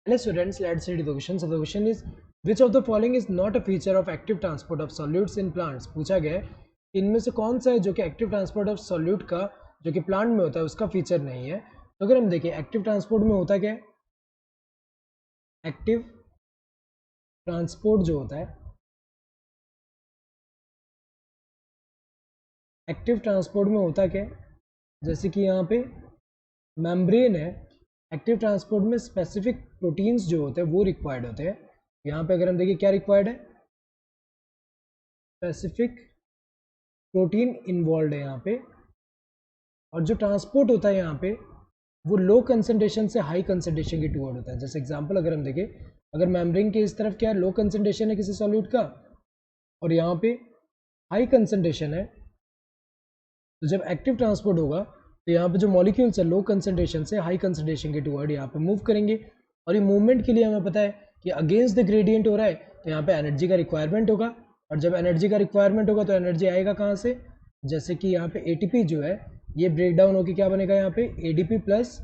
Hello students, let's read the question. So the question is, which of the following is not a feature of active transport of solutes in plants? पूछा गया है इनमें से कौन सा है जो कि एक्टिव ट्रांसपोर्ट ऑफ सॉल्यूट का जो कि प्लांट में होता है उसका फीचर नहीं है। तो अगर हम देखें एक्टिव ट्रांसपोर्ट में होता क्या है, एक्टिव ट्रांसपोर्ट जो होता है, एक्टिव ट्रांसपोर्ट में होता क्या है, जैसे कि यहाँ पे मेम्ब्रेन है, एक्टिव ट्रांसपोर्ट में स्पेसिफिक प्रोटीन्स जो होते हैं वो रिक्वायर्ड होते हैं। यहाँ पे अगर हम देखें क्या रिक्वायर्ड है, स्पेसिफिक प्रोटीन इन्वॉल्व है यहाँ पे, और जो ट्रांसपोर्ट होता है यहाँ पे वो लो कंसंट्रेशन से हाई कंसंट्रेशन की टूवर्ड होता है। जैसे एग्जांपल अगर हम देखें, अगर मेम्ब्रेन के इस तरफ क्या है, लो कंसंट्रेशन है किसी सॉल्यूट का और यहाँ पे हाई कंसंट्रेशन है, तो जब एक्टिव ट्रांसपोर्ट होगा तो यहाँ पे जो मॉलिक्यूल्स है लो कंसंट्रेशन से हाई कंसंट्रेशन के टूवर्ड यहाँ पे मूव करेंगे। और ये मूवमेंट के लिए हमें पता है कि अगेंस्ट द ग्रेडियंट हो रहा है, तो यहाँ पे एनर्जी का रिक्वायरमेंट होगा, और जब एनर्जी का रिक्वायरमेंट होगा तो एनर्जी आएगा कहाँ से, जैसे कि यहाँ पे एटीपी जो है ये ब्रेक डाउन होकर क्या बनेगा, यहाँ पे एडीपी प्लस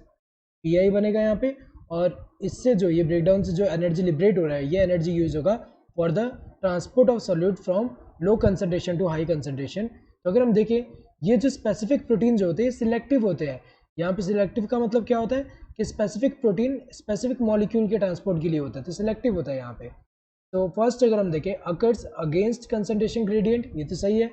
पीआई बनेगा यहाँ पे, और इससे जो ये ब्रेकडाउन से जो एनर्जी लिबरेट हो रहा है ये एनर्जी यूज होगा for the transport of solute from low concentration to high concentration. तो अगर हम देखें ये जो स्पेसिफिक प्रोटीन जो होते हैं सिलेक्टिव होते हैं। यहाँ पे सिलेक्टिव का मतलब क्या होता है कि स्पेसिफिक प्रोटीन स्पेसिफिक मॉलिक्यूल के ट्रांसपोर्ट के लिए होता है, तो सिलेक्टिव होता है यहाँ पे। तो फर्स्ट अगर हम देखें अकर्स अगेंस्ट कंसंट्रेशन ग्रेडियंट, ये तो सही है,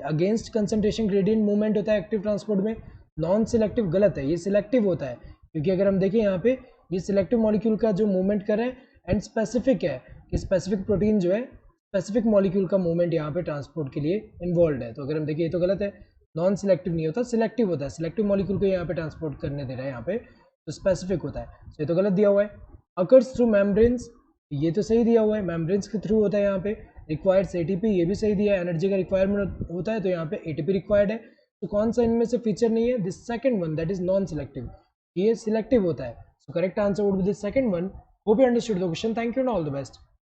अगेंस्ट कंसंट्रेशन ग्रेडियंट मूवमेंट होता है एक्टिव ट्रांसपोर्ट में। नॉन सिलेक्टिव गलत है, ये सिलेक्टिव होता है, क्योंकि अगर हम देखें यहाँ पे ये सिलेक्टिव मॉलिक्यूल का जो मूवमेंट कर रहा है एंड स्पेसिफिक है कि स्पेसिफिक प्रोटीन जो है स्पेसिफिक मॉलिक्यूल का मूवमेंट यहाँ पे ट्रांसपोर्ट के लिए इन्वॉल्व है। तो अगर हम देखें ये तो गलत है, नॉन सिलेक्टिव नहीं होता, सिलेक्टिव होता है, सिलेक्टिव मॉलिक्यूल को यहाँ पे ट्रांसपोर्ट करने दे रहा है यहाँ पे, तो स्पेसिफिक होता है। तो ये तो गलत दिया हुआ है। अकर्स थ्रू मेम्ब्रेन्स, ये तो सही दिया हुआ है, मेम्ब्रेन्स के थ्रू होता है यहाँ पे। रिक्वायर्ड्स एटीपी, ये भी सही दिया है, एनर्जी का रिक्वायरमेंट होता है तो यहाँ पे एटीपी रिक्वायर्ड है। तो कौन सा इनमें से फीचर नहीं है, this second one that is non selective, ये सिलेक्टिव होता है। So correct answer would be this second one. Hope you understood the question, thank you and all the best.